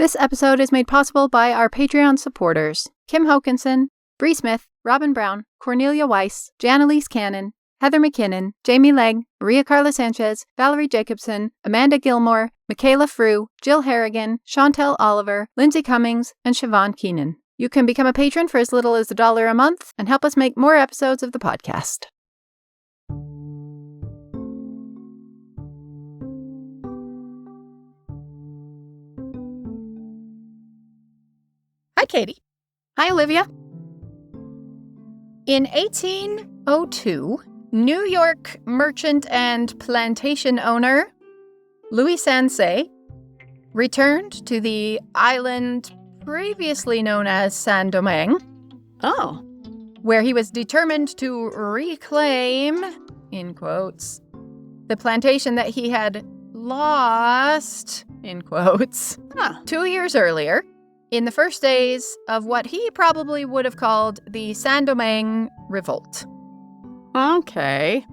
This episode is made possible by our Patreon supporters, Kim Hokinson, Bree Smith, Robin Brown, Cornelia Weiss, Janelise Cannon, Heather McKinnon, Jamie Legg, Maria Carla Sanchez, Valerie Jacobson, Amanda Gilmore, Michaela Frew, Jill Harrigan, Chantel Oliver, Lindsay Cummings, and Siobhan Keenan. You can become a patron for as little as $1 a month and help us make more episodes of the podcast. Hi, Katie. Hi, Olivia. In 1802, New York merchant and plantation owner Louis Sansay returned to the island previously known as Saint-Domingue. Oh. Where he was determined to reclaim, in quotes, the plantation that he had lost, in quotes, 2 years earlier, in the first days of what he probably would have called the Saint-Domingue Revolt. Okay.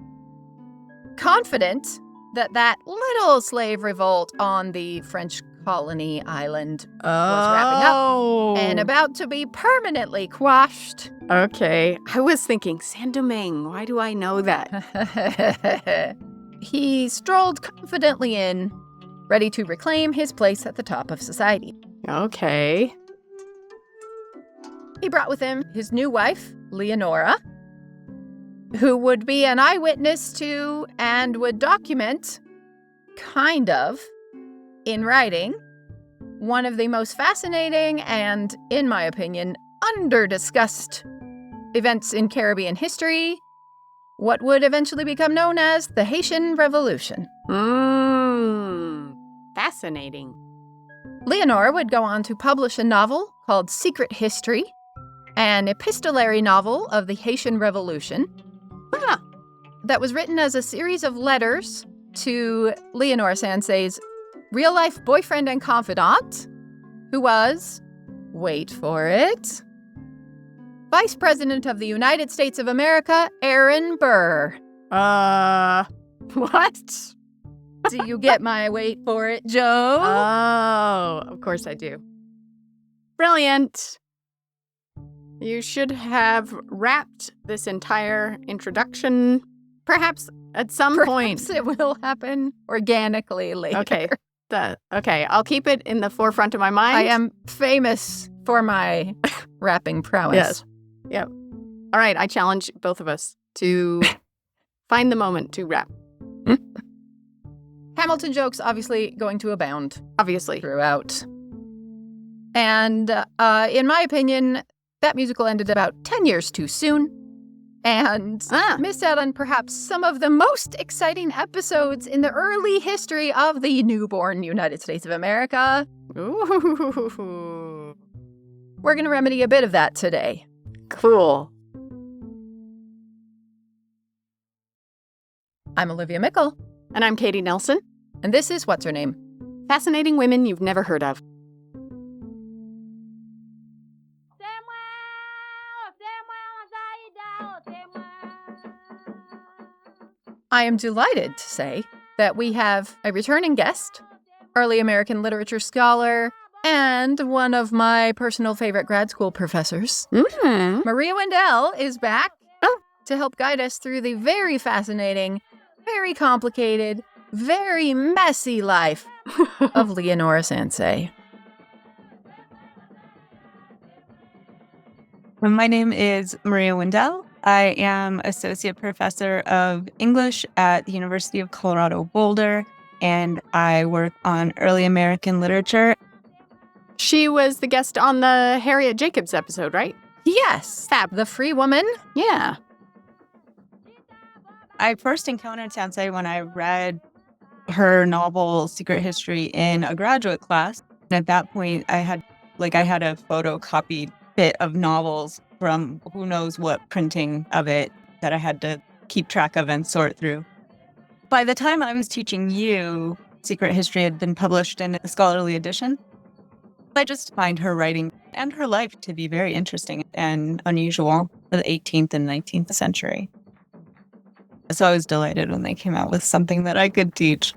Confident that that little slave revolt on the French colony island was wrapping up and about to be permanently quashed. Okay. I was thinking, Saint-Domingue, why do I know that? He strolled confidently in, ready to reclaim his place at the top of society. Okay. He brought with him his new wife, Leonora, who would be an eyewitness to and would document, kind of, in writing, one of the most fascinating and, in my opinion, under-discussed events in Caribbean history, what would eventually become known as the Haitian Revolution. Fascinating. Leonora would go on to publish a novel called Secret History, an epistolary novel of the Haitian Revolution, that was written as a series of letters to Leonora Sansay's real-life boyfriend and confidant, who was, wait for it, Vice President of the United States of America, Aaron Burr. What? Do you get my wait for it, Joe? Oh, of course I do. Brilliant. You should have wrapped this entire introduction, perhaps at some point. Perhaps it will happen organically later. Okay, I'll keep it in the forefront of my mind. I am famous for my rapping prowess. Yes. Yep. All right, I challenge both of us to find the moment to rap. Hamilton jokes obviously going to abound. Obviously. Throughout. And in my opinion, that musical ended about 10 years too soon and missed out on perhaps some of the most exciting episodes in the early history of the newborn United States of America. Ooh. We're going to remedy a bit of that today. Cool. I'm Olivia Mickle. And I'm Katie Nelson. And this is What's Her Name? Fascinating women you've never heard of. I am delighted to say that we have a returning guest, early American literature scholar, and one of my personal favorite grad school professors. Maria Windell is back to help guide us through the very fascinating, very complicated, very messy life of Leonora Sansay. My name is Maria Windell. I am Associate Professor of English at the University of Colorado Boulder, and I work on early American literature. She was the guest on the Harriet Jacobs episode, right? Yes. Fab. The free woman? Yeah. I first encountered Sansay when I read her novel Secret History in a graduate class. And at that point, I had a photocopied bit of novels from who knows what printing of it that I had to keep track of and sort through. By the time I was teaching you, Secret History had been published in a scholarly edition. I just find her writing and her life to be very interesting and unusual for the 18th and 19th century. So I was delighted when they came out with something that I could teach.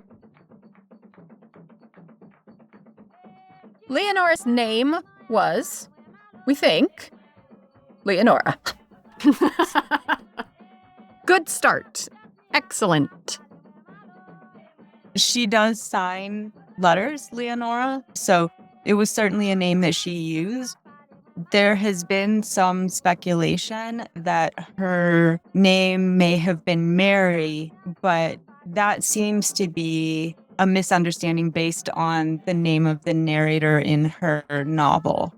Leonora's name was, we think, Leonora. Good start. Excellent. She does sign letters, Leonora, so it was certainly a name that she used. There has been some speculation that her name may have been Mary, but that seems to be a misunderstanding based on the name of the narrator in her novel.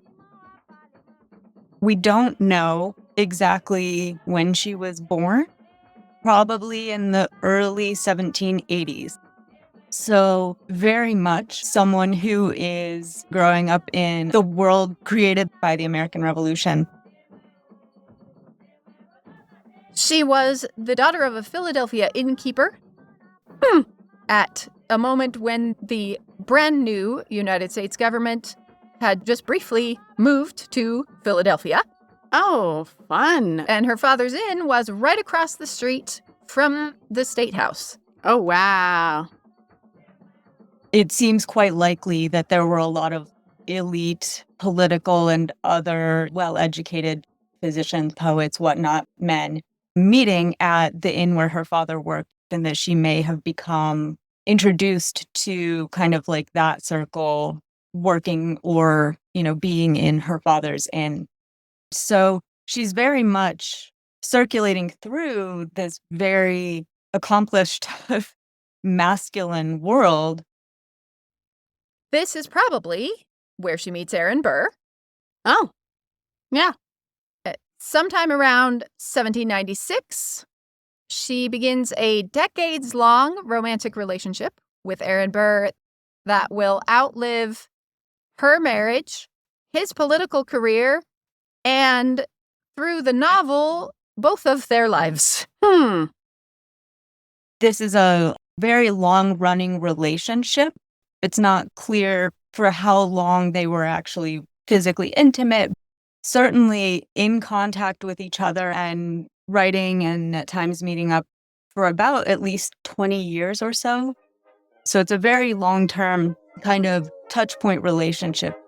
We don't know exactly when she was born, probably in the early 1780s. So very much someone who is growing up in the world created by the American Revolution. She was the daughter of a Philadelphia innkeeper at a moment when the brand new United States government had just briefly moved to Philadelphia. Oh, fun. And her father's inn was right across the street from the State House. Oh, wow. It seems quite likely that there were a lot of elite political and other well-educated physicians, poets, whatnot, men meeting at the inn where her father worked, and that she may have become introduced to kind of like that circle working or, being in her father's inn. So she's very much circulating through this very accomplished masculine world. This is probably where she meets Aaron Burr. Oh, yeah. Sometime around 1796, she begins a decades-long romantic relationship with Aaron Burr that will outlive her marriage, his political career, and through the novel, both of their lives. This is a very long-running relationship. It's not clear for how long they were actually physically intimate, certainly in contact with each other and writing and at times meeting up for about at least 20 years or so. So it's a very long-term kind of touch point relationship.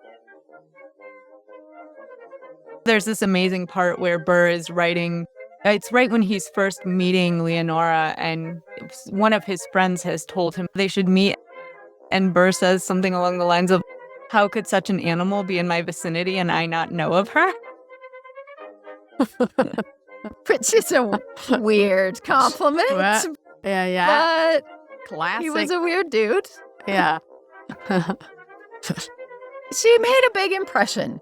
There's this amazing part where Burr is writing. It's right when he's first meeting Leonora, and one of his friends has told him they should meet. And Burr says something along the lines of, "How could such an animal be in my vicinity and I not know of her?" Which is a weird compliment. What? Yeah. But Classic. he was a weird dude. Yeah. She made a big impression.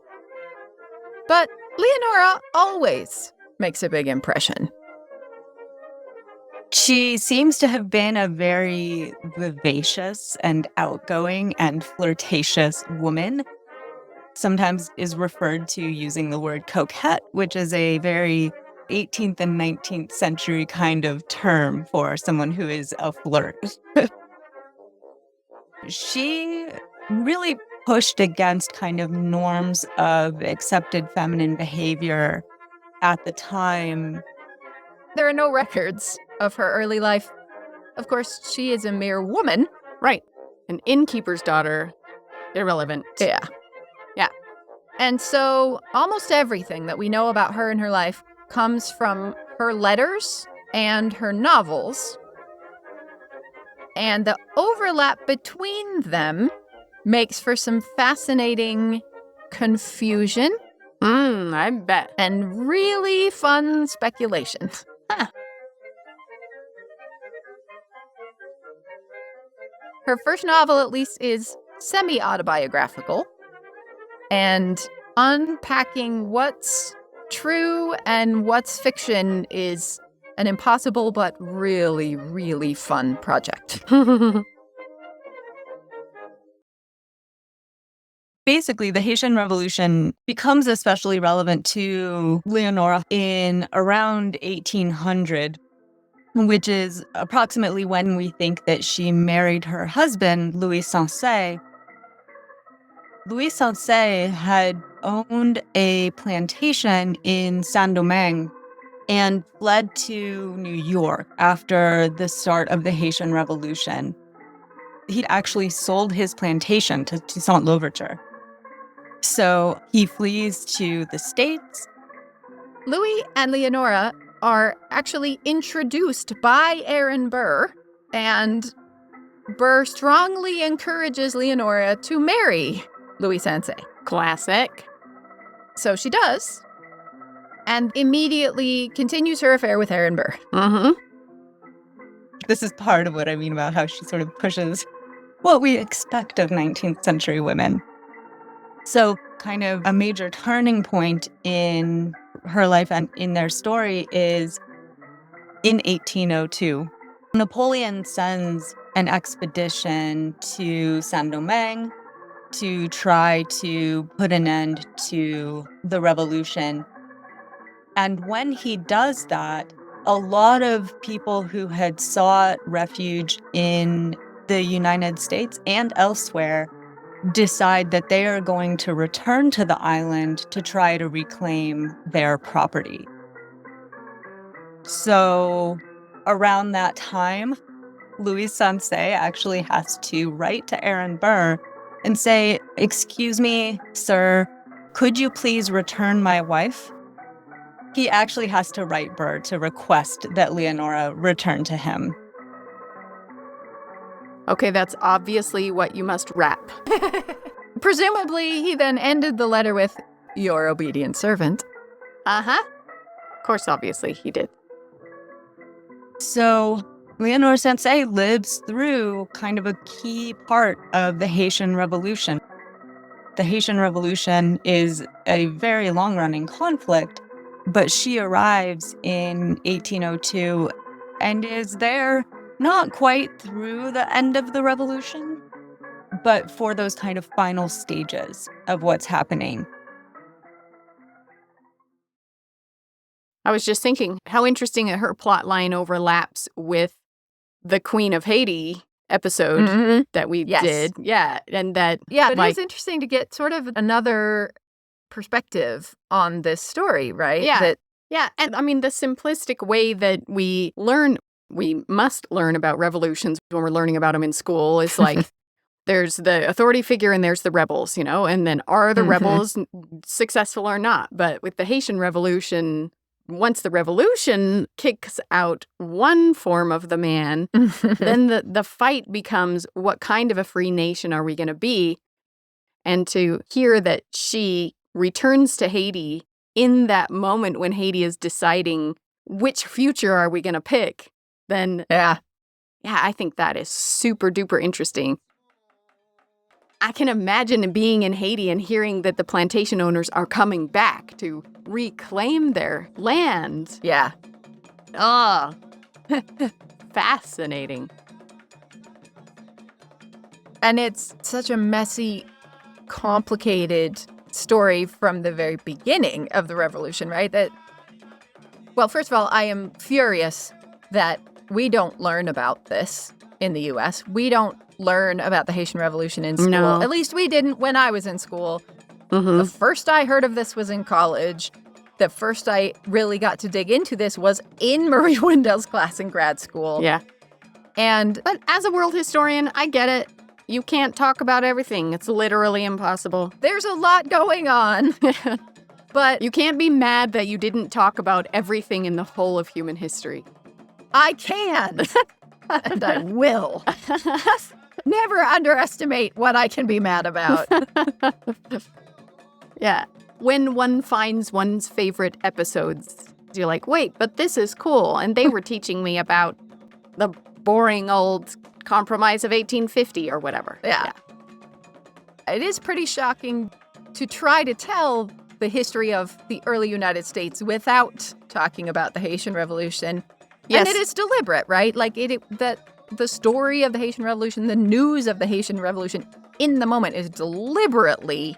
But Leonora always makes a big impression. She seems to have been a very vivacious and outgoing and flirtatious woman. Sometimes is referred to using the word coquette, which is a very 18th and 19th century kind of term for someone who is a flirt. She really pushed against kind of norms of accepted feminine behavior at the time. There are no records of her early life. Of course, she is a mere woman. Right. An innkeeper's daughter. Irrelevant. Yeah. And so almost everything that we know about her and her life comes from her letters and her novels. And the overlap between them makes for some fascinating confusion. I bet. And really fun speculation. Her first novel, at least, is semi-autobiographical. And unpacking what's true and what's fiction is an impossible but really, really fun project. Basically, the Haitian Revolution becomes especially relevant to Leonora in around 1800, which is approximately when we think that she married her husband, Louis Sansay. Louis Sansay had owned a plantation in Saint-Domingue and fled to New York after the start of the Haitian Revolution. He actually sold his plantation to Toussaint Louverture. So he flees to the States. Louis and Leonora are actually introduced by Aaron Burr, and Burr strongly encourages Leonora to marry Louis Sansay. Classic. So she does, and immediately continues her affair with Aaron Burr. Mm-hmm. This is part of what I mean about how she sort of pushes what we expect of 19th century women. So kind of a major turning point in her life and in their story is in 1802. Napoleon sends an expedition to Saint-Domingue to try to put an end to the revolution. And when he does that, a lot of people who had sought refuge in the United States and elsewhere decide that they are going to return to the island to try to reclaim their property. So around that time, Louis Sansay actually has to write to Aaron Burr and say, "Excuse me, sir, could you please return my wife?" He actually has to write Burr to request that Leonora return to him. Okay, that's obviously what you must rap. Presumably, he then ended the letter with, "Your obedient servant." Uh-huh. Of course, obviously, he did. So Leonora Sansay lives through kind of a key part of the Haitian Revolution. The Haitian Revolution is a very long-running conflict, but she arrives in 1802 and is there not quite through the end of the revolution, but for those kind of final stages of what's happening. I was just thinking how interesting that her plot line overlaps with the Queen of Haiti episode that we did. Yeah, and that... Yeah, but it's interesting to get sort of another perspective on this story, right? Yeah, yeah. And I mean, the simplistic way that we must learn about revolutions when we're learning about them in school is like, there's the authority figure and there's the rebels, you know, and then are the rebels successful or not? But with the Haitian Revolution, once the revolution kicks out one form of the man, then the fight becomes, what kind of a free nation are we going to be? And to hear that she returns to Haiti in that moment when Haiti is deciding which future are we going to pick, then yeah, I think that is super duper interesting. I can imagine being in Haiti and hearing that the plantation owners are coming back to reclaim their land. Yeah. Oh, fascinating. And it's such a messy, complicated story from the very beginning of the revolution, right? That, well, first of all, I am furious that we don't learn about this in the U.S. We don't learn about the Haitian Revolution in school. No. At least we didn't when I was in school. The first I heard of this was in college. The first I really got to dig into this was in Marie Windell's class in grad school. Yeah. But as a world historian, I get it. You can't talk about everything. It's literally impossible. There's a lot going on. But you can't be mad that you didn't talk about everything in the whole of human history. I can. And I will. Never underestimate what I can be mad about. Yeah. When one finds one's favorite episodes, you're like, wait, but this is cool. And they were teaching me about the boring old Compromise of 1850 or whatever. Yeah. It is pretty shocking to try to tell the history of the early United States without talking about the Haitian Revolution. Yes. And it is deliberate, right? Like the story of the Haitian Revolution, the news of the Haitian Revolution in the moment is deliberately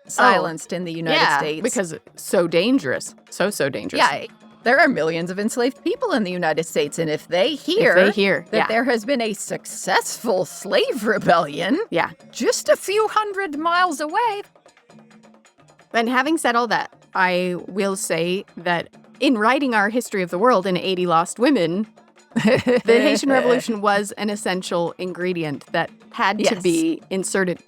silenced in the United States. Because it's so dangerous. So dangerous. Yeah. There are millions of enslaved people in the United States, and if they hear that there has been a successful slave rebellion just a few hundred miles away. And having said all that, I will say that in writing our history of the world in 80 Lost Women, the Haitian Revolution was an essential ingredient that had to be inserted.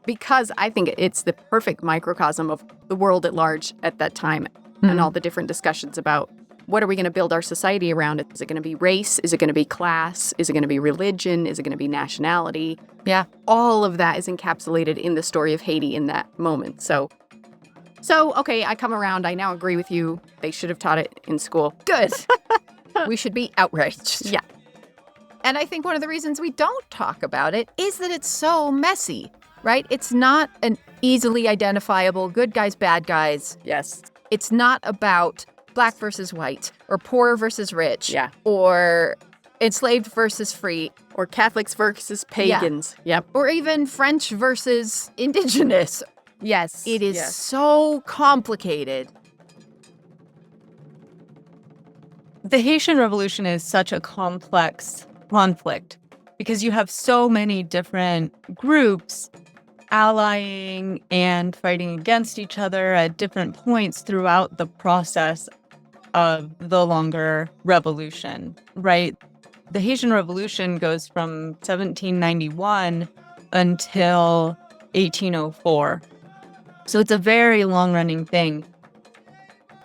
because I think it's the perfect microcosm of the world at large at that time and all the different discussions about what are we going to build our society around? Is it going to be race? Is it going to be class? Is it going to be religion? Is it going to be nationality? Yeah. All of that is encapsulated in the story of Haiti in that moment. So okay, I come around. I now agree with you. They should have taught it in school. Good. We should be outraged. Yeah. And I think one of the reasons we don't talk about it is that it's so messy, right? It's not an easily identifiable good guys, bad guys. Yes. It's not about black versus white or poor versus rich. Yeah. Or enslaved versus free. Or Catholics versus pagans. Yeah. Yep. Or even French versus indigenous. Yes. It is so complicated. The Haitian Revolution is such a complex conflict because you have so many different groups allying and fighting against each other at different points throughout the process of the longer revolution, right? The Haitian Revolution goes from 1791 until 1804. So it's a very long-running thing.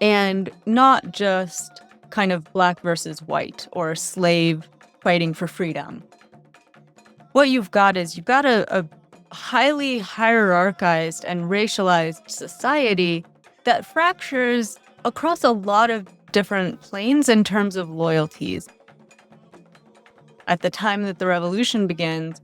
And not just kind of black versus white or slave fighting for freedom. What you've got is you've got a highly hierarchized and racialized society that fractures across a lot of different planes in terms of loyalties. At the time that the revolution begins,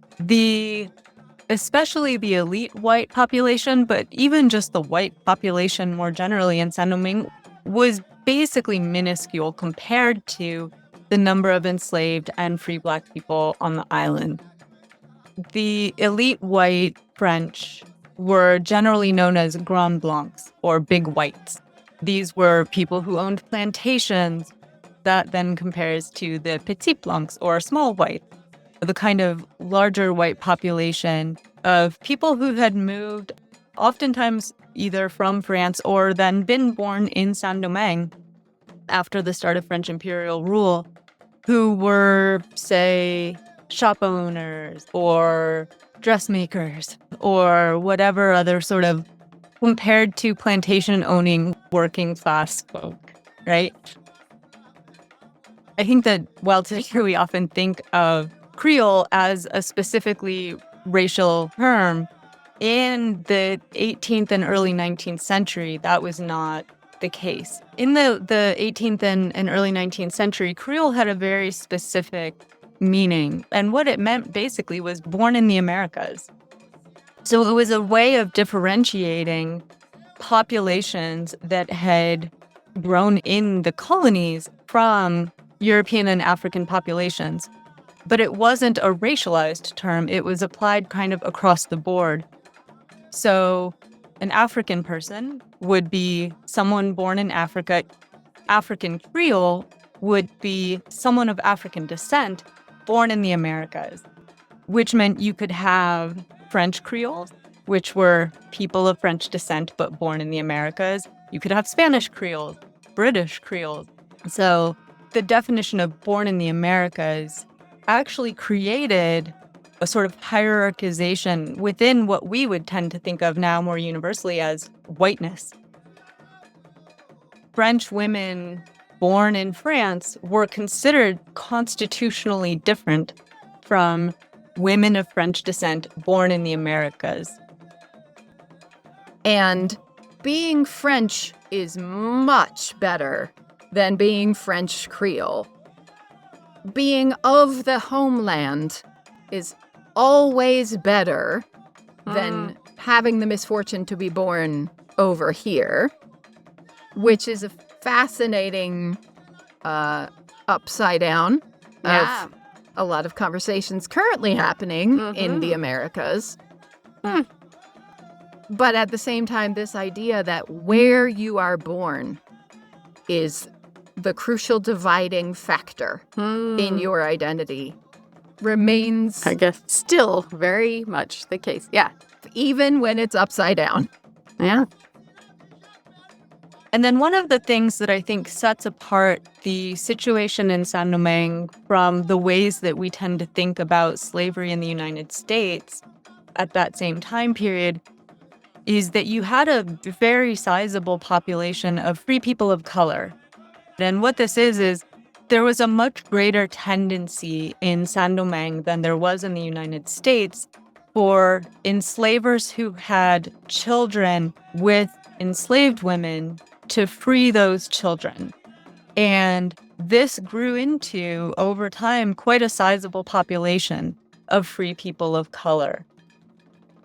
especially the elite white population, but even just the white population more generally in Saint-Domingue, was basically minuscule compared to the number of enslaved and free Black people on the island. The elite white French were generally known as Grands Blancs, or big whites. These were people who owned plantations. That then compares to the Petit Blancs, or small white, the kind of larger white population of people who had moved oftentimes either from France or then been born in Saint-Domingue after the start of French imperial rule, who were, say, shop owners or dressmakers or whatever other sort of compared to plantation-owning working class folk, right? I think that while today we often think of Creole as a specifically racial term, in the 18th and early 19th century, that was not the case. In the 18th and early 19th century, Creole had a very specific meaning. And what it meant basically was born in the Americas. So it was a way of differentiating populations that had grown in the colonies from European and African populations. But it wasn't a racialized term. It was applied kind of across the board. So an African person would be someone born in Africa. African Creole would be someone of African descent born in the Americas, which meant you could have French Creoles, which were people of French descent but born in the Americas. You could have Spanish Creoles, British Creoles. So the definition of born in the Americas actually created a sort of hierarchization within what we would tend to think of now more universally as whiteness. French women born in France were considered constitutionally different from women of French descent born in the Americas. And being French is much better than being French Creole. Being of the homeland is always better than having the misfortune to be born over here, which is a fascinating upside down of a lot of conversations currently happening in the Americas. But at the same time, this idea that where you are born is the crucial dividing factor in your identity remains, I guess, still very much the case. Yeah. even when it's upside down. Yeah. And then one of the things that I think sets apart the situation in Saint-Domingue from the ways that we tend to think about slavery in the United States at that same time period is that you had a very sizable population of free people of color. And what this is there was a much greater tendency in Saint-Domingue than there was in the United States for enslavers who had children with enslaved women to free those children. And this grew into, over time, quite a sizable population of free people of color,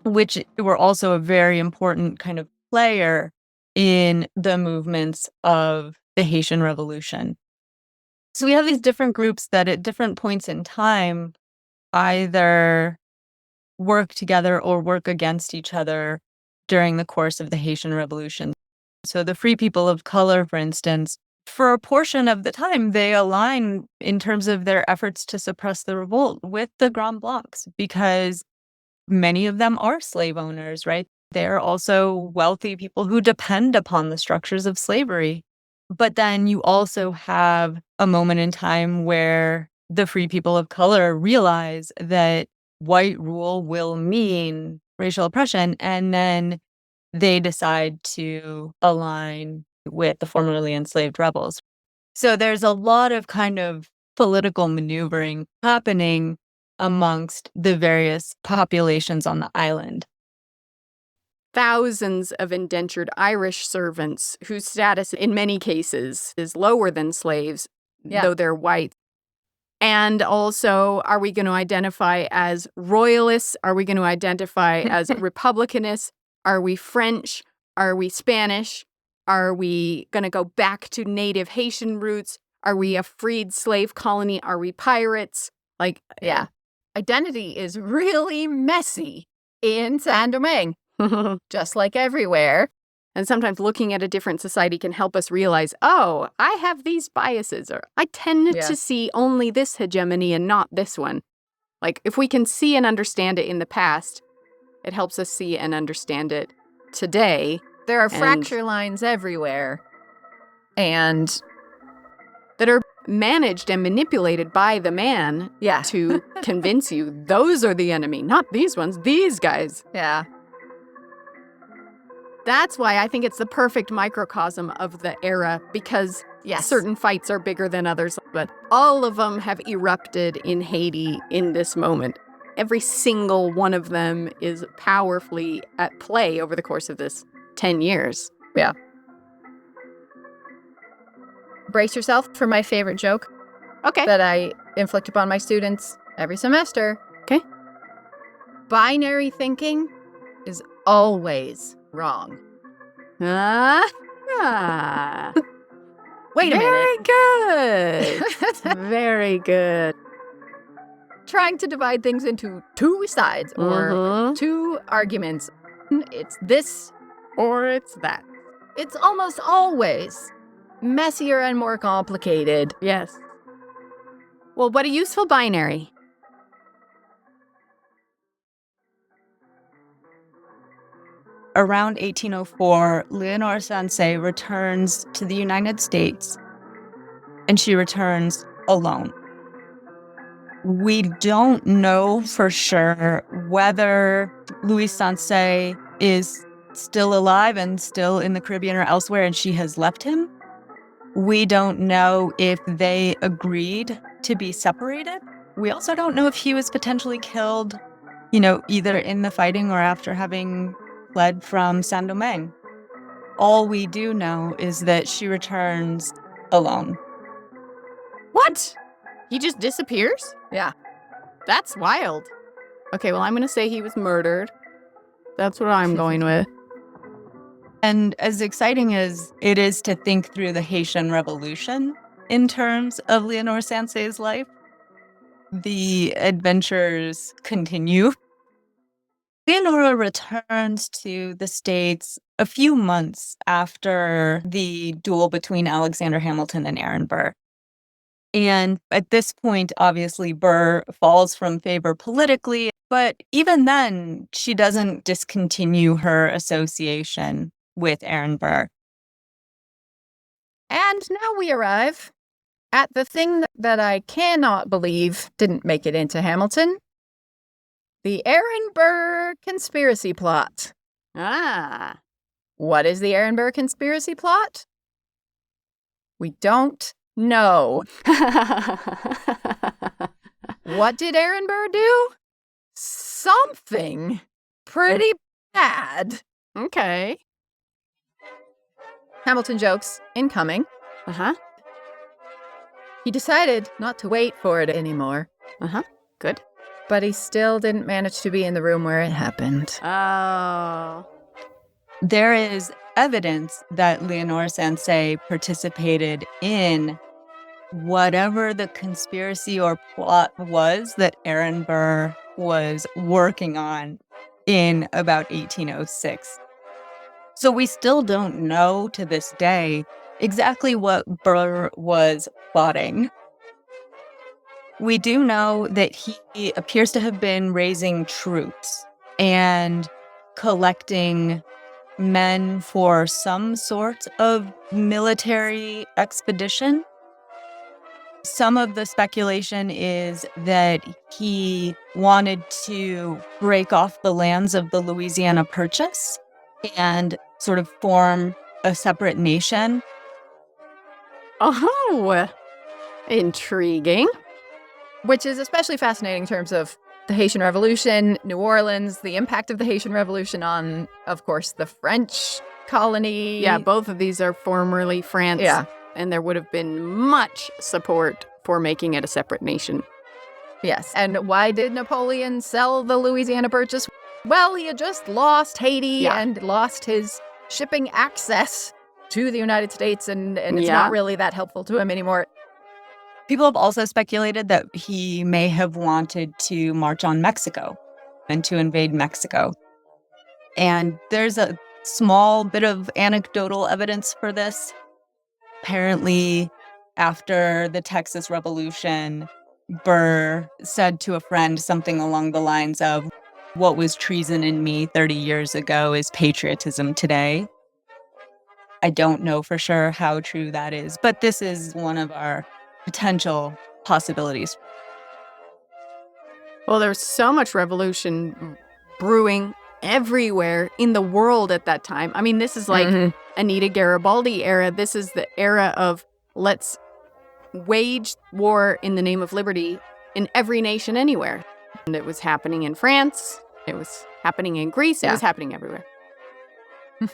which were also a very important kind of player in the movements of the Haitian Revolution. So we have these different groups that at different points in time either work together or work against each other during the course of the Haitian Revolution. So the free people of color, for instance, for a portion of the time, they align in terms of their efforts to suppress the revolt with the Grand Blancs because many of them are slave owners, right? They're also wealthy people who depend upon the structures of slavery. But then you also have a moment in time where the free people of color realize that white rule will mean racial oppression, and then they decide to align with the formerly enslaved rebels. So there's a lot of kind of political maneuvering happening amongst the various populations on the island. Thousands of indentured Irish servants whose status in many cases is lower than slaves, though they're white. And also, are we going to identify as royalists? Are we going to identify as republicanists? Are we French? Are we Spanish? Are we going to go back to native Haitian roots? Are we a freed slave colony? Are we pirates? Identity is really messy in Saint-Domingue. Just like everywhere. And sometimes looking at a different society can help us realize, oh, I have these biases, or I tend to see only this hegemony and not this one. Like, if we can see and understand it in the past, it helps us see and understand it today. There are fracture lines everywhere. And that are managed and manipulated by the man to convince you those are the enemy, not these ones, these guys. Yeah. That's why I think it's the perfect microcosm of the era, because certain fights are bigger than others, but all of them have erupted in Haiti in this moment. Every single one of them is powerfully at play over the course of this 10 years. Yeah. Brace yourself for my favorite joke. Okay. That I inflict upon my students every semester. Okay. Binary thinking is always wrong. Wait a minute. Very good. Very good. Trying to divide things into two sides or two arguments. It's this or it's that. It's almost always messier and more complicated. Yes. Well, what a useful binary. Around 1804, Leonora Sansay returns to the United States, and she returns alone. We don't know for sure whether Louis Sansay is still alive and still in the Caribbean or elsewhere, and she has left him. We don't know if they agreed to be separated. We also don't know if he was potentially killed, either in the fighting or after having fled from Saint-Domingue. All we do know is that she returns alone. What? He just disappears? Yeah. That's wild. Okay, well, I'm going to say he was murdered. That's what I'm going with. And as exciting as it is to think through the Haitian Revolution in terms of Leonora Sansay's life, the adventures continue. Leonora returns to the States a few months after the duel between Alexander Hamilton and Aaron Burr. And at this point, obviously, Burr falls from favor politically, but even then, she doesn't discontinue her association with Aaron Burr. And now we arrive at the thing that I cannot believe didn't make it into Hamilton. The Aaron Burr conspiracy plot. Ah. What is the Aaron Burr conspiracy plot? We don't know. What did Aaron Burr do? Something pretty bad. Okay. Hamilton jokes incoming. Uh-huh. He decided not to wait for it anymore, Uh-huh. Good. but he still didn't manage to be in the room where it happened. Oh. There is evidence that Leonora Sansay participated in whatever the conspiracy or plot was that Aaron Burr was working on in about 1806. So we still don't know to this day exactly what Burr was plotting. We do know that he appears to have been raising troops and collecting men for some sort of military expedition. Some of the speculation is that he wanted to break off the lands of the Louisiana Purchase and sort of form a separate nation. Oh. Intriguing. Which is especially fascinating in terms of the Haitian Revolution, New Orleans, the impact of the Haitian Revolution on, of course, the French colony. Yeah, both of these are formerly France. Yeah. And there would have been much support for making it a separate nation. Yes. And why did Napoleon sell the Louisiana Purchase? Well, he had just lost Haiti and lost his shipping access to the United States, and it's not really that helpful to him anymore. People have also speculated that he may have wanted to march on Mexico and to invade Mexico. And there's a small bit of anecdotal evidence for this. Apparently, after the Texas Revolution, Burr said to a friend something along the lines of, "What was treason in me 30 years ago is patriotism today." I don't know for sure how true that is, but this is one of our potential possibilities. Well, there was so much revolution brewing everywhere in the world at that time. I mean, this is like Anita Garibaldi era. This is the era of let's wage war in the name of liberty in every nation anywhere. And it was happening in France. It was happening in Greece. It was happening everywhere.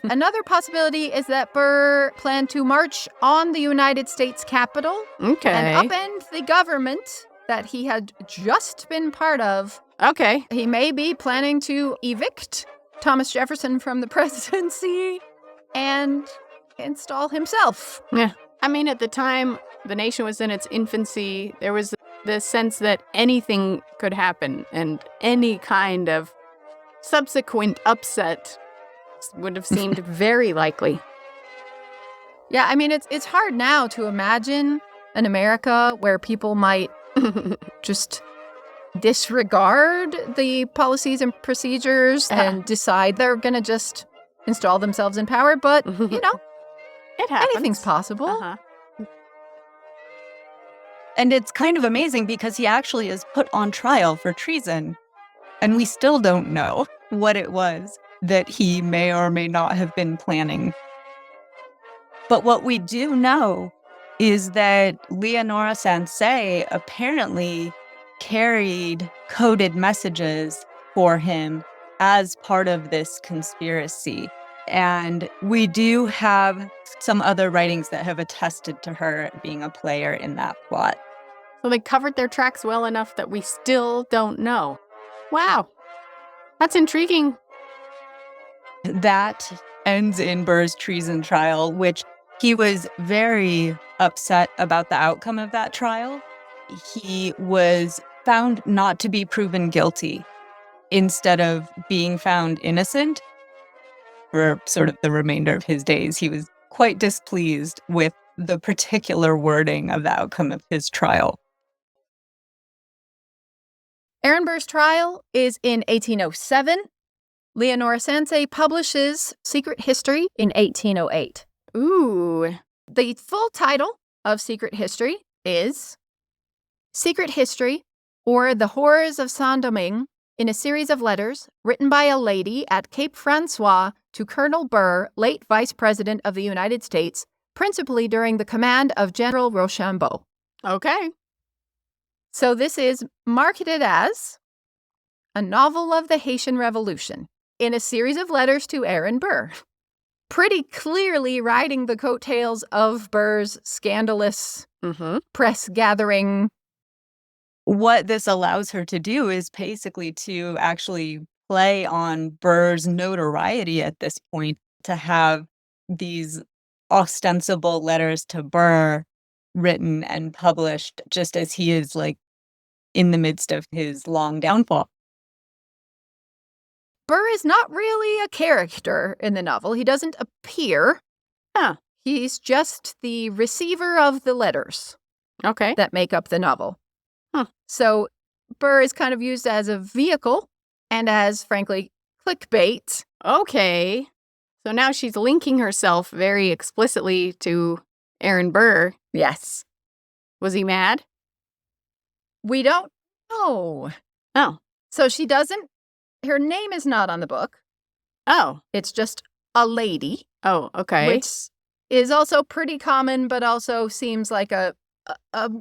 Another possibility is that Burr planned to march on the United States Capitol Okay. and upend the government that he had just been part of. Okay. He may be planning to evict Thomas Jefferson from the presidency and install himself. Yeah. I mean, at the time, the nation was in its infancy. There was the sense that anything could happen, and any kind of subsequent upset would have seemed very likely. Yeah, I mean, it's hard now to imagine an America where people might just disregard the policies and procedures and decide they're going to just install themselves in power. But, you know, It happens. anything's possible. Uh-huh. And it's kind of amazing because he actually is put on trial for treason. And we still don't know what it was that he may or may not have been planning. But what we do know is that Leonora Sansay apparently carried coded messages for him as part of this conspiracy. And we do have some other writings that have attested to her being a player in that plot. So they covered their tracks well enough that we still don't know. Wow. That's intriguing. That ends in Burr's treason trial, which he was very upset about the outcome of that trial. He was found not to be proven guilty instead of being found innocent. For sort of the remainder of his days, he was quite displeased with the particular wording of the outcome of his trial. Aaron Burr's trial is in 1807. Leonora Sansay publishes Secret History in 1808. Ooh. The full title of Secret History is Secret History, or The Horrors of Saint-Domingue, in a series of letters written by a lady at Cape Francois to Colonel Burr, late Vice President of the United States, principally during the command of General Rochambeau. Okay. So this is marketed as a novel of the Haitian Revolution in a series of letters to Aaron Burr, pretty clearly riding the coattails of Burr's scandalous press gathering. What this allows her to do is basically to actually play on Burr's notoriety at this point, to have these ostensible letters to Burr written and published just as he is like in the midst of his long downfall. Burr is not really a character in the novel. He doesn't appear. Huh. He's just the receiver of the letters Okay. that make up the novel. Huh. So Burr is kind of used as a vehicle and as, frankly, clickbait. Okay. So now she's linking herself very explicitly to Aaron Burr. Yes. Was he mad? We don't know. Oh. So she doesn't, her name is not on the book. Oh. It's just a lady. Oh, okay. Which is also pretty common, but also seems like a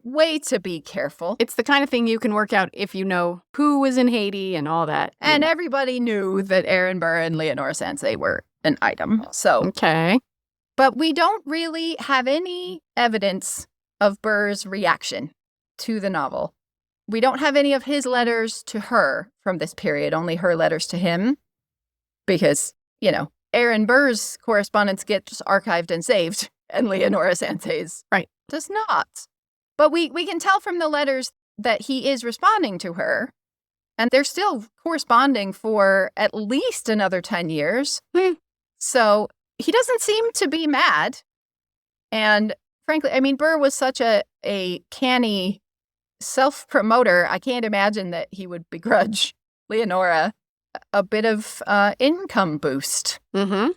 way to be careful. It's the kind of thing you can work out if you know who was in Haiti and all that. And everybody knew that Aaron Burr and Leonora Sansay were an item. So, okay. But we don't really have any evidence of Burr's reaction to the novel. We don't have any of his letters to her from this period, only her letters to him. Because, you know, Aaron Burr's correspondence gets archived and saved, and Leonora Sansay's does not. But we can tell from the letters that he is responding to her, and they're still corresponding for at least another 10 years. So he doesn't seem to be mad. And frankly, I mean, Burr was such a canny self-promoter. I can't imagine that he would begrudge Leonora a bit of income boost. Mm-hmm.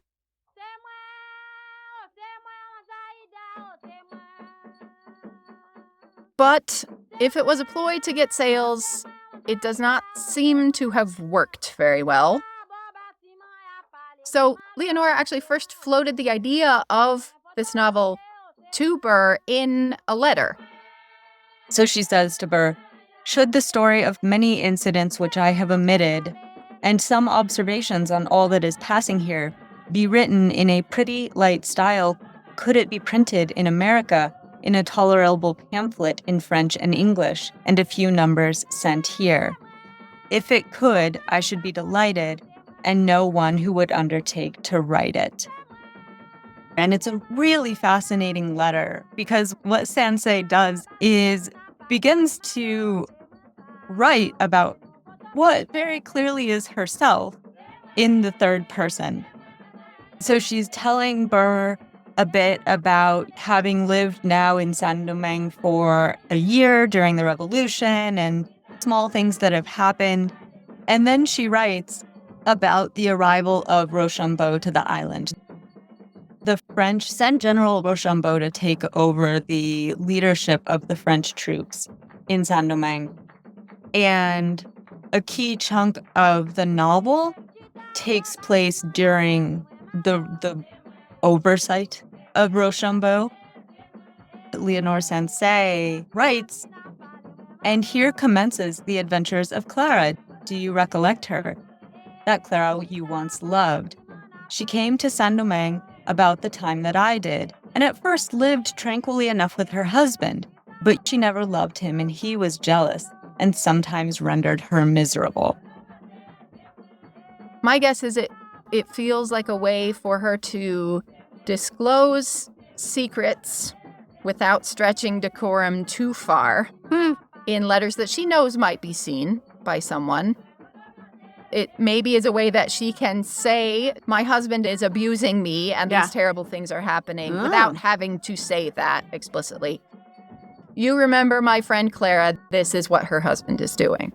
But if it was a ploy to get sales, it does not seem to have worked very well. So Leonora actually first floated the idea of this novel to Burr in a letter. So she says to Burr, "Should the story of many incidents which I have omitted, and some observations on all that is passing here, be written in a pretty light style, could it be printed in America in a tolerable pamphlet in French and English, and a few numbers sent here? If it could, I should be delighted, and know one who would undertake to write it." And it's a really fascinating letter, because what Sansay does is begins to write about what very clearly is herself in the third person. So she's telling Burr a bit about having lived now in Saint-Domingue for a year during the Revolution and small things that have happened. And then she writes about the arrival of Rochambeau to the island. The French sent General Rochambeau to take over the leadership of the French troops in Saint-Domingue. And a key chunk of the novel takes place during the oversight of Rochambeau. Leonora Sansay writes, "And here commences the adventures of Clara. Do you recollect her? That Clara you once loved. She came to Saint-Domingue about the time that I did, and at first lived tranquilly enough with her husband, but she never loved him, and he was jealous, and sometimes rendered her miserable." My guess is it feels like a way for her to disclose secrets without stretching decorum too far in letters that she knows might be seen by someone. It maybe is a way that she can say, my husband is abusing me and these terrible things are happening without having to say that explicitly. You remember my friend Clara, this is what her husband is doing.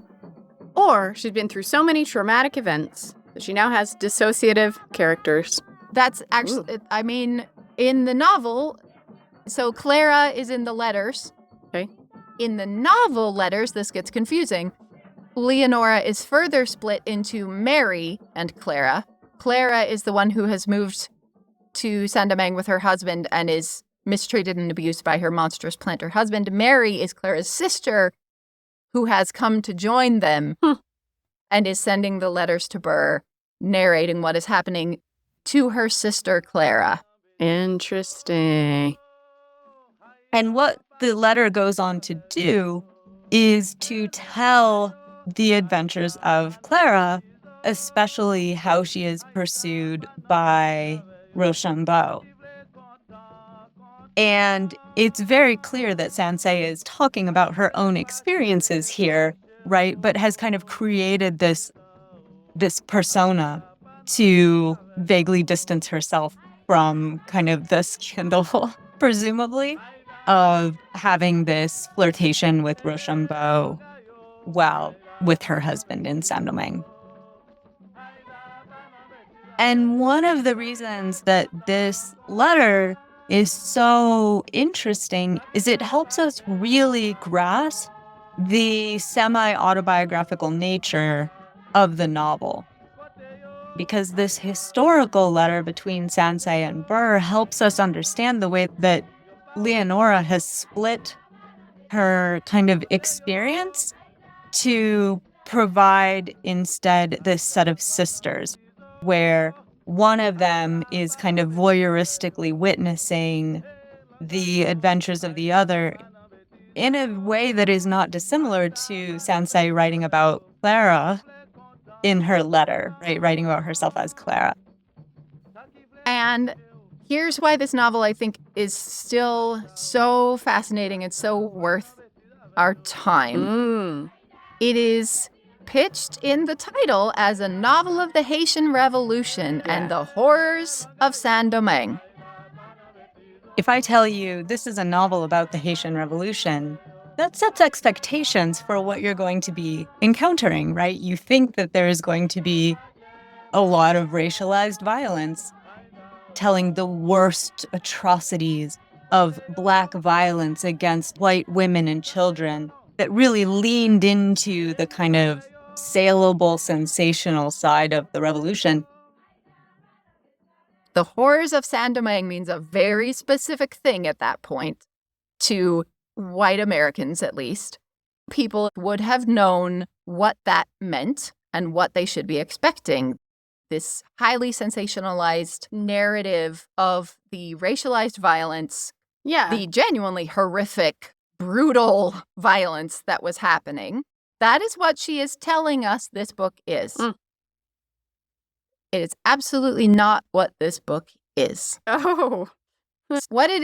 Or she's been through so many traumatic events that she now has dissociative characters. That's actually, I mean, in the novel, so Clara is in the letters. Okay. In the novel letters, this gets confusing. Leonora is further split into Mary and Clara. Clara is the one who has moved to Saint-Domingue with her husband and is mistreated and abused by her monstrous planter husband. Mary is Clara's sister who has come to join them and is sending the letters to Burr, narrating what is happening to her sister Clara. Interesting. And what the letter goes on to do is to tell the adventures of Clara, especially how she is pursued by Rochambeau. And it's very clear that Sansay is talking about her own experiences here, right? But has kind of created this persona to vaguely distance herself from kind of the scandal, presumably, of having this flirtation with Rochambeau while with her husband in Saint-Domingue. And one of the reasons that this letter is so interesting is it helps us really grasp the semi-autobiographical nature of the novel. Because this historical letter between Sansay and Burr helps us understand the way that Leonora has split her kind of experience to provide instead this set of sisters, where one of them is kind of voyeuristically witnessing the adventures of the other in a way that is not dissimilar to Sansay writing about Clara in her letter, right? Writing about herself as Clara. And here's why this novel, I think, is still so fascinating and so worth our time. It is pitched in the title as a novel of the Haitian Revolution and the horrors of Saint-Domingue. If I tell you this is a novel about the Haitian Revolution, that sets expectations for what you're going to be encountering, right? You think that there is going to be a lot of racialized violence, telling the worst atrocities of Black violence against white women and children that really leaned into the kind of saleable, sensational side of the revolution. The horrors of Saint-Domingue means a very specific thing at that point, to white Americans at least. People would have known what that meant and what they should be expecting. This highly sensationalized narrative of the racialized violence, the genuinely horrific, brutal violence that was happening. That is what she is telling us this book is. It is absolutely not what this book is. What it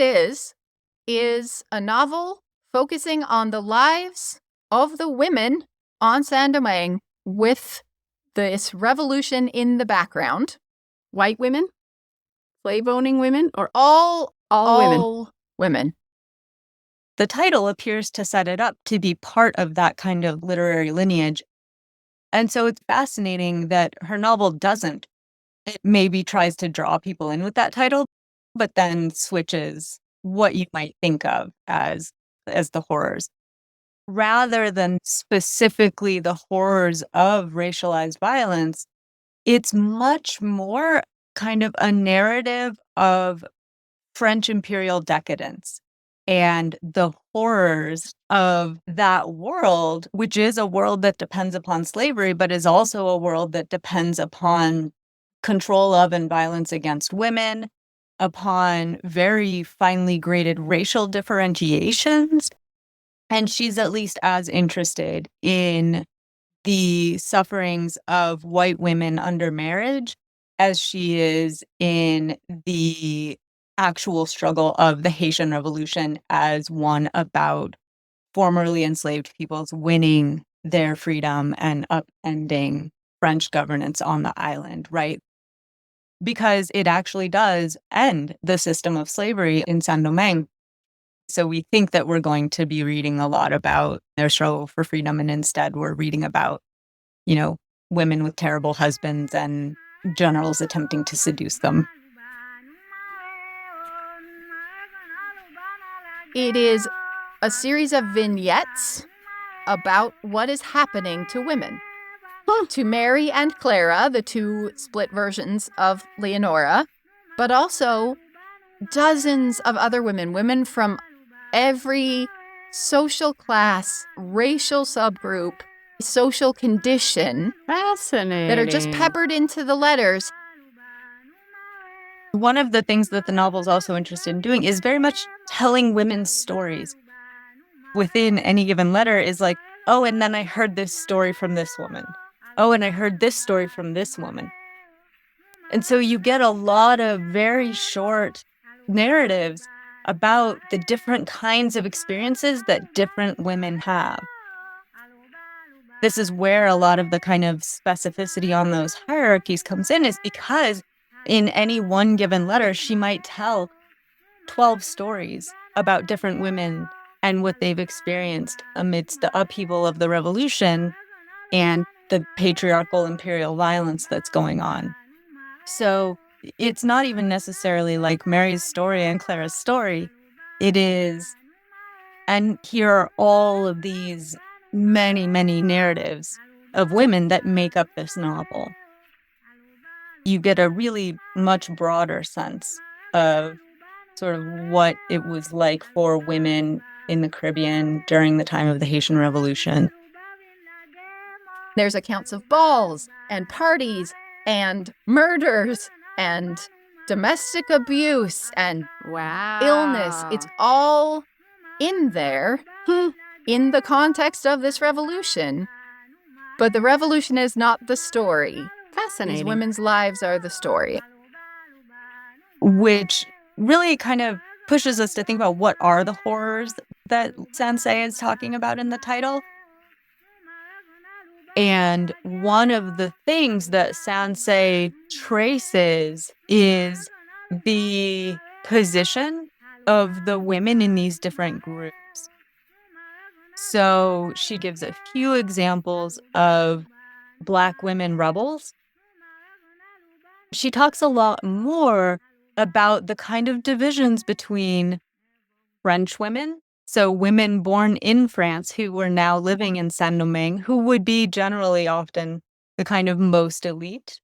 is a novel focusing on the lives of the women on Saint-Domingue with this revolution in the background. White women? Slave-owning women? Or all women? Women. The title appears to set it up to be part of that kind of literary lineage. And so it's fascinating that her novel doesn't. It maybe tries to draw people in with that title, but then switches what you might think of as the horrors. Rather than specifically the horrors of racialized violence, it's much more kind of a narrative of French imperial decadence and the horrors of that world, which is a world that depends upon slavery, but is also a world that depends upon control of and violence against women, upon very finely graded racial differentiations. And she's at least as interested in the sufferings of white women under marriage as she is in the actual struggle of the Haitian Revolution as one about formerly enslaved peoples winning their freedom and upending French governance on the island, right? Because it actually does end the system of slavery in Saint-Domingue. So we think that we're going to be reading a lot about their struggle for freedom, and instead we're reading about, women with terrible husbands and generals attempting to seduce them. It is a series of vignettes about what is happening to women. To Mary and Clara, the two split versions of Leonora, but also dozens of other women from every social class, racial subgroup, social condition, Fascinating. that are just peppered into the letters. One of the things that the novel is also interested in doing is very much telling women's stories. Within any given letter is like, oh, and then I heard this story from this woman. Oh, and I heard this story from this woman. And so you get a lot of very short narratives about the different kinds of experiences that different women have. This is where a lot of the kind of specificity on those hierarchies comes in, is because in any one given letter, she might tell 12 stories about different women and what they've experienced amidst the upheaval of the revolution and the patriarchal imperial violence that's going on. So it's not even necessarily like Mary's story and Clara's story. It is, and here are all of these many, many narratives of women that make up this novel. You get a really much broader sense of sort of what it was like for women in the Caribbean during the time of the Haitian Revolution. There's accounts of balls and parties and murders and domestic abuse and Wow. illness. It's all in there in the context of this revolution. But the revolution is not the story. Fascinating. These women's lives are the story. Which really kind of pushes us to think about what are the horrors that Sansay is talking about in the title. And one of the things that Sansay traces is the position of the women in these different groups. So she gives a few examples of Black women rebels. She talks a lot more about the kind of divisions between French women, so women born in France who were now living in Saint-Domingue, who would be generally often the kind of most elite.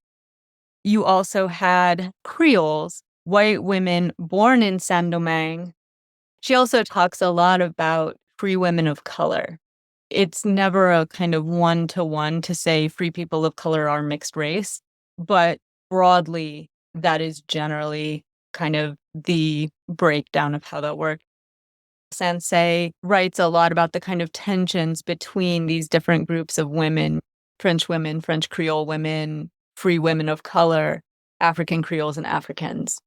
You also had Creoles, white women born in Saint-Domingue. She also talks a lot about free women of color. It's never a kind of one-to-one to say free people of color are mixed race, but broadly, that is generally kind of the breakdown of how that works. Sansay writes a lot about the kind of tensions between these different groups of women, French Creole women, free women of color, African Creoles and Africans.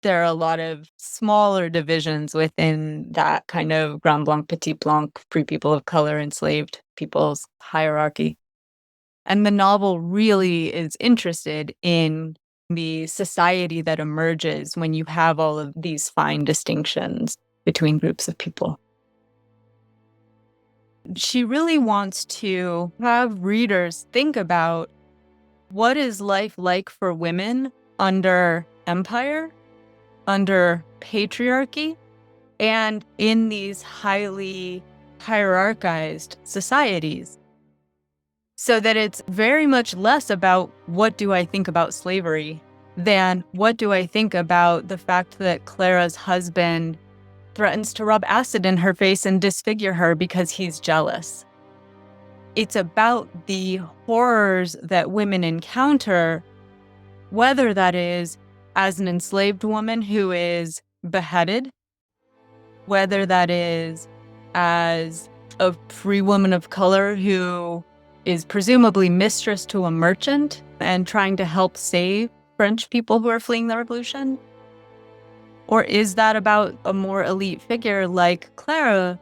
There are a lot of smaller divisions within that kind of Grand Blanc, Petit Blanc, free people of color, enslaved people's hierarchy. And the novel really is interested in the society that emerges when you have all of these fine distinctions between groups of people. She really wants to have readers think about what is life like for women under empire, under patriarchy, and in these highly hierarchized societies. So that it's very much less about what do I think about slavery than what do I think about the fact that Clara's husband threatens to rub acid in her face and disfigure her because he's jealous. It's about the horrors that women encounter, whether that is as an enslaved woman who is beheaded, whether that is as a free woman of color who is presumably mistress to a merchant and trying to help save French people who are fleeing the revolution? Or is that about a more elite figure like Clara,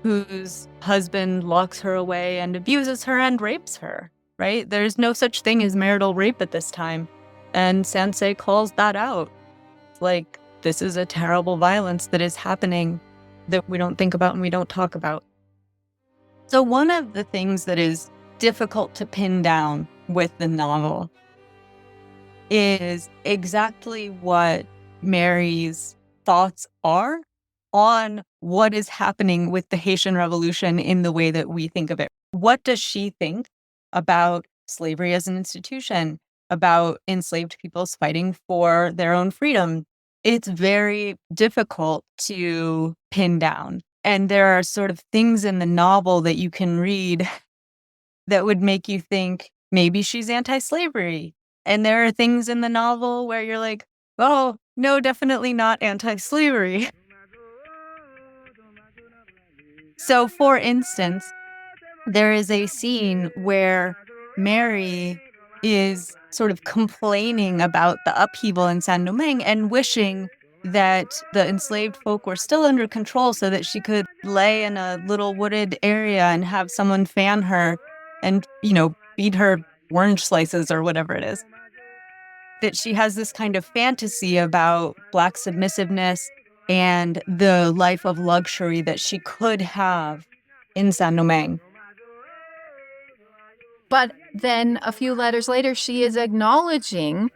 whose husband locks her away and abuses her and rapes her, right? There's no such thing as marital rape at this time. And Sansay calls that out. It's like, this is a terrible violence that is happening that we don't think about and we don't talk about. So one of the things that is difficult to pin down with the novel is exactly what Mary's thoughts are on what is happening with the Haitian Revolution in the way that we think of it. What does she think about slavery as an institution, about enslaved peoples fighting for their own freedom? It's very difficult to pin down. And there are sort of things in the novel that you can read that would make you think maybe she's anti-slavery. And there are things in the novel where you're like, oh, no, definitely not anti-slavery. So, for instance, there is a scene where Mary is sort of complaining about the upheaval in Saint Domingue and wishing that the enslaved folk were still under control so that she could lay in a little wooded area and have someone fan her and, feed her orange slices or whatever it is. That she has this kind of fantasy about Black submissiveness and the life of luxury that she could have in Saint Domingue. But then a few letters later, she is acknowledging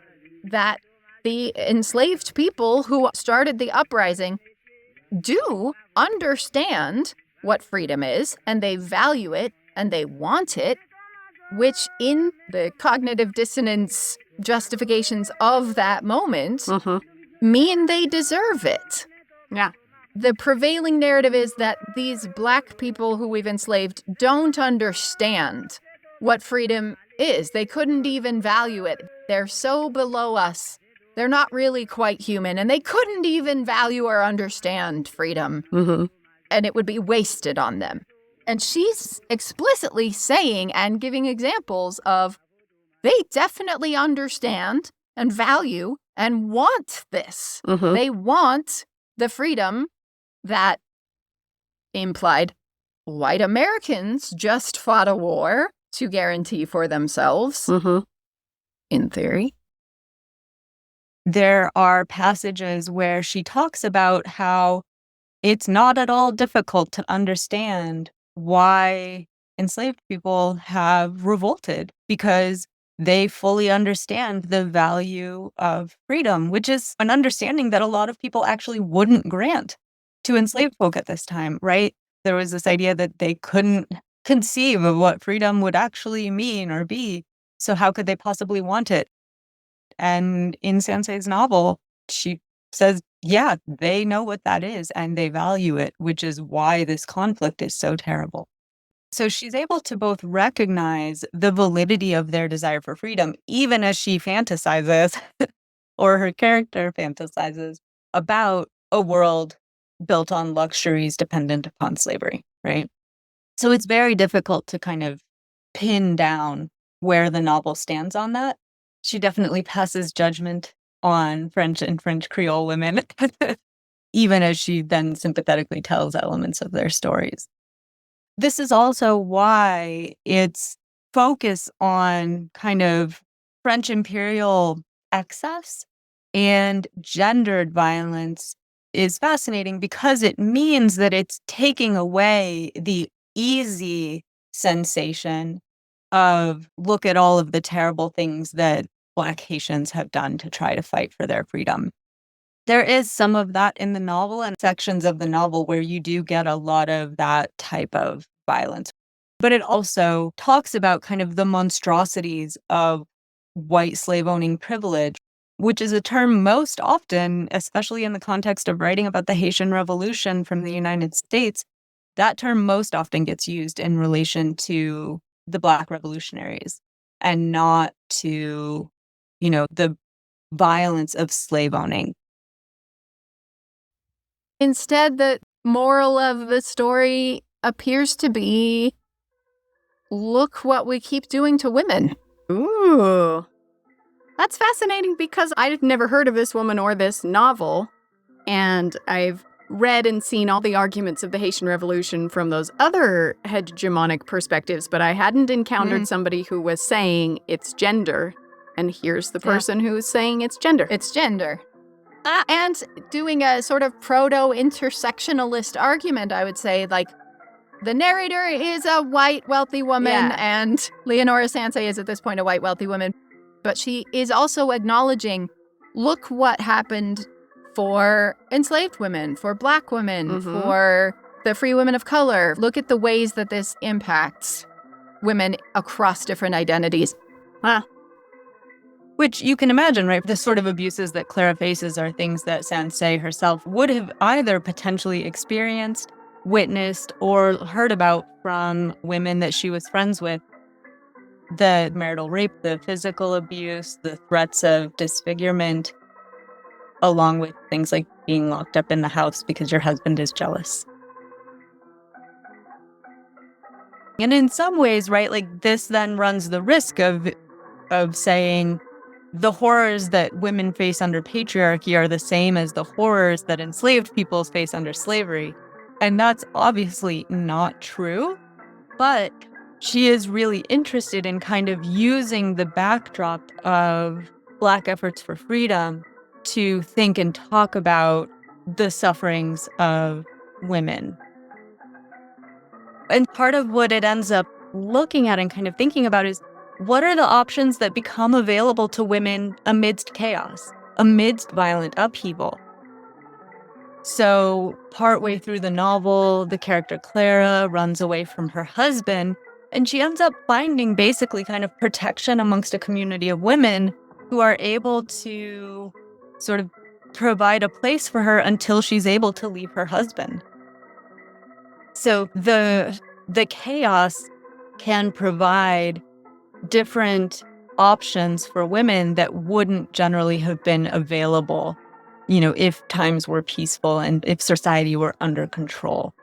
that the enslaved people who started the uprising do understand what freedom is, and they value it, and they want it, which in the cognitive dissonance justifications of that moment mean they deserve it. Yeah. The prevailing narrative is that these Black people who we've enslaved don't understand what freedom is. They couldn't even value it. They're so below us. They're not really quite human, and they couldn't even value or understand freedom. And it would be wasted on them. And she's explicitly saying and giving examples of they definitely understand and value and want this. They want the freedom that implied white Americans just fought a war to guarantee for themselves, in theory. There are passages where she talks about how it's not at all difficult to understand why enslaved people have revolted because they fully understand the value of freedom, which is an understanding that a lot of people actually wouldn't grant to enslaved folk at this time, right? There was this idea that they couldn't conceive of what freedom would actually mean or be. So how could they possibly want it? And in Sansay's novel, she says, yeah, they know what that is and they value it, which is why this conflict is so terrible. So she's able to both recognize the validity of their desire for freedom, even as she fantasizes, or her character fantasizes, about a world built on luxuries dependent upon slavery, right? So it's very difficult to kind of pin down where the novel stands on that. She definitely passes judgment on French and French Creole women, even as she then sympathetically tells elements of their stories. This is also why its focus on kind of French imperial excess and gendered violence is fascinating because it means that it's taking away the easy sensation of look at all of the terrible things that Black Haitians have done to try to fight for their freedom. There is some of that in the novel and sections of the novel where you do get a lot of that type of violence. But it also talks about kind of the monstrosities of white slave-owning privilege, which is a term most often, especially in the context of writing about the Haitian Revolution from the United States, that term most often gets used in relation to the Black revolutionaries and not to, the violence of slave owning. Instead, the moral of the story appears to be, look what we keep doing to women. Ooh. That's fascinating because I've never heard of this woman or this novel. And I've read and seen all the arguments of the Haitian Revolution from those other hegemonic perspectives, but I hadn't encountered somebody who was saying it's gender. And here's the person who's saying it's gender. It's gender. And doing a sort of proto-intersectionalist argument, I would say, like, the narrator is a white, wealthy woman, and Leonora Sansay is at this point a white, wealthy woman. But she is also acknowledging, look what happened for enslaved women, for Black women, for the free women of color. Look at the ways that this impacts women across different identities. Which you can imagine, right? The sort of abuses that Clara faces are things that Sansay herself would have either potentially experienced, witnessed, or heard about from women that she was friends with. The marital rape, the physical abuse, the threats of disfigurement, along with things like being locked up in the house because your husband is jealous. And in some ways, right, like this then runs the risk of saying the horrors that women face under patriarchy are the same as the horrors that enslaved peoples face under slavery. And that's obviously not true, but she is really interested in kind of using the backdrop of Black efforts for freedom to think and talk about the sufferings of women. And part of what it ends up looking at and kind of thinking about is, what are the options that become available to women amidst chaos, amidst violent upheaval? So partway through the novel, the character Clara runs away from her husband, and she ends up finding basically kind of protection amongst a community of women who are able to sort of provide a place for her until she's able to leave her husband. So the chaos can provide different options for women that wouldn't generally have been available, if times were peaceful and if society were under control.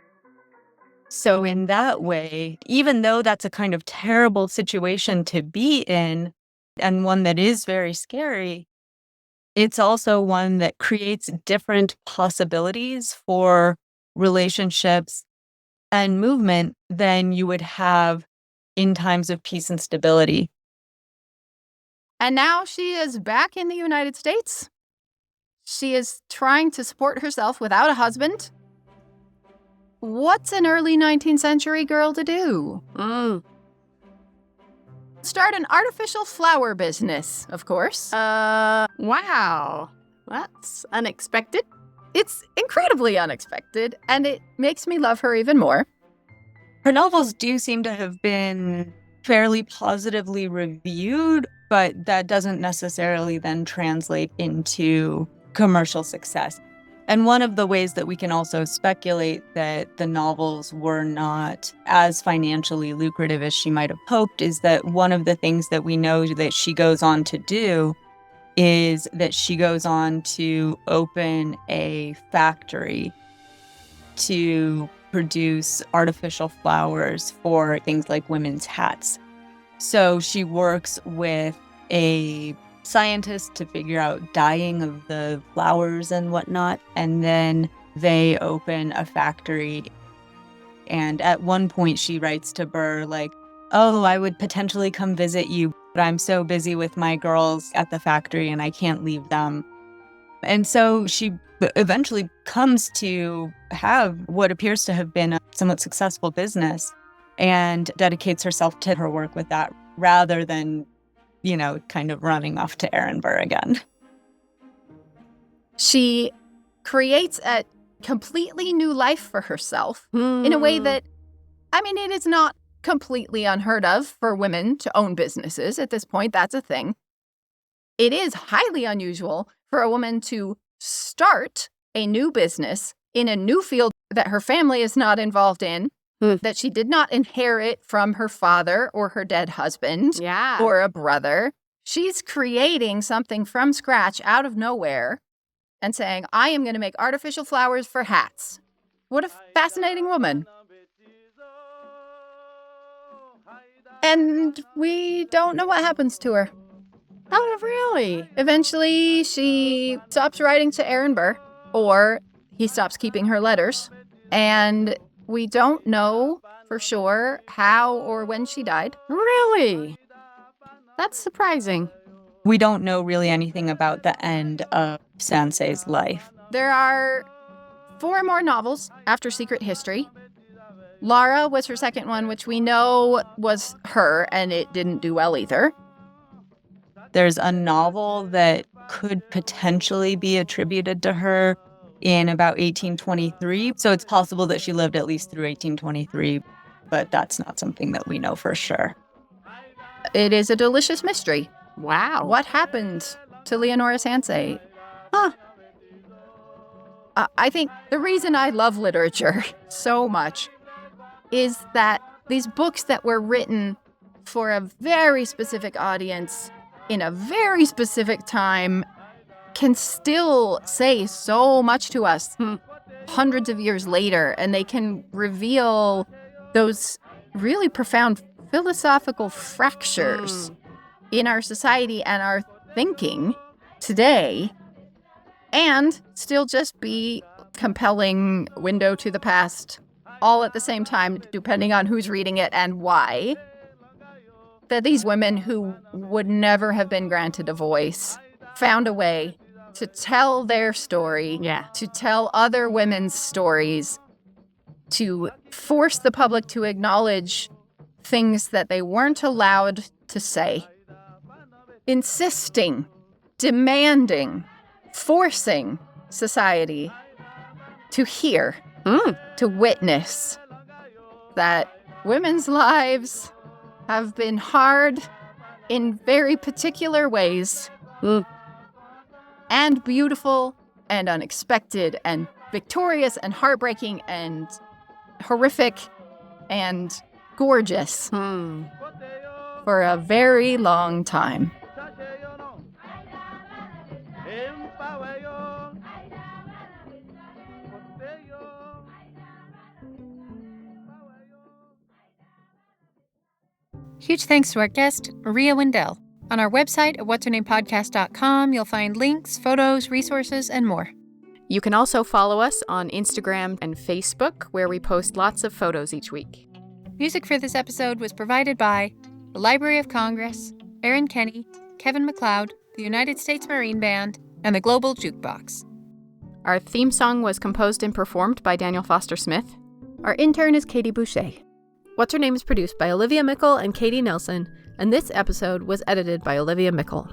So in that way, even though that's a kind of terrible situation to be in and one that is very scary, it's also one that creates different possibilities for relationships and movement than you would have in times of peace and stability. And now she is back in the United States. She is trying to support herself without a husband. What's an early 19th century girl to do? Start an artificial flower business, of course. Wow. That's unexpected. It's incredibly unexpected, and it makes me love her even more. Her novels do seem to have been fairly positively reviewed, but that doesn't necessarily then translate into commercial success. And one of the ways that we can also speculate that the novels were not as financially lucrative as she might have hoped is that one of the things that we know that she goes on to do is that she goes on to open a factory to produce artificial flowers for things like women's hats. So she works with a scientist to figure out dyeing of the flowers and whatnot, and then they open a factory. And at one point she writes to Burr like, "Oh, I would potentially come visit you, but I'm so busy with my girls at the factory and I can't leave them." And so she eventually comes to have what appears to have been a somewhat successful business and dedicates herself to her work with that rather than, kind of running off to Aaron Burr again. She creates a completely new life for herself in a way that, it is not completely unheard of for women to own businesses at this point. That's a thing. It is highly unusual for a woman to start a new business in a new field that her family is not involved in, that she did not inherit from her father or her dead husband or a brother. She's creating something from scratch out of nowhere and saying, I am going to make artificial flowers for hats. What a fascinating woman. And we don't know what happens to her. Oh, really? Eventually, she stops writing to Aaron Burr, or he stops keeping her letters, and we don't know for sure how or when she died. Really? That's surprising. We don't know really anything about the end of Sansay's life. There are 4 more novels after Secret History. Lara was her second one, which we know was her, and it didn't do well either. There's a novel that could potentially be attributed to her in about 1823. So it's possible that she lived at least through 1823. but that's not something that we know for sure. It is a delicious mystery. Wow. What happened to Leonora Sansay? I think the reason I love literature so much is that these books that were written for a very specific audience in a very specific time can still say so much to us hundreds of years later, and they can reveal those really profound philosophical fractures in our society and our thinking today, and still just be compelling window to the past all at the same time, depending on who's reading it and why. That these women who would never have been granted a voice found a way to tell their story, to tell other women's stories, to force the public to acknowledge things that they weren't allowed to say. Insisting, demanding, forcing society to hear, to witness that women's lives have been hard in very particular ways, and beautiful and unexpected and victorious and heartbreaking and horrific and gorgeous for a very long time. Huge thanks to our guest, Maria Windell. On our website at what'shernamepodcast.com, you'll find links, photos, resources, and more. You can also follow us on Instagram and Facebook, where we post lots of photos each week. Music for this episode was provided by the Library of Congress, Aaron Kenny, Kevin MacLeod, the United States Marine Band, and the Global Jukebox. Our theme song was composed and performed by Daniel Foster Smith. Our intern is Katie Boucher. What's Her Name is produced by Olivia Mickle and Katie Nelson, and this episode was edited by Olivia Mickle.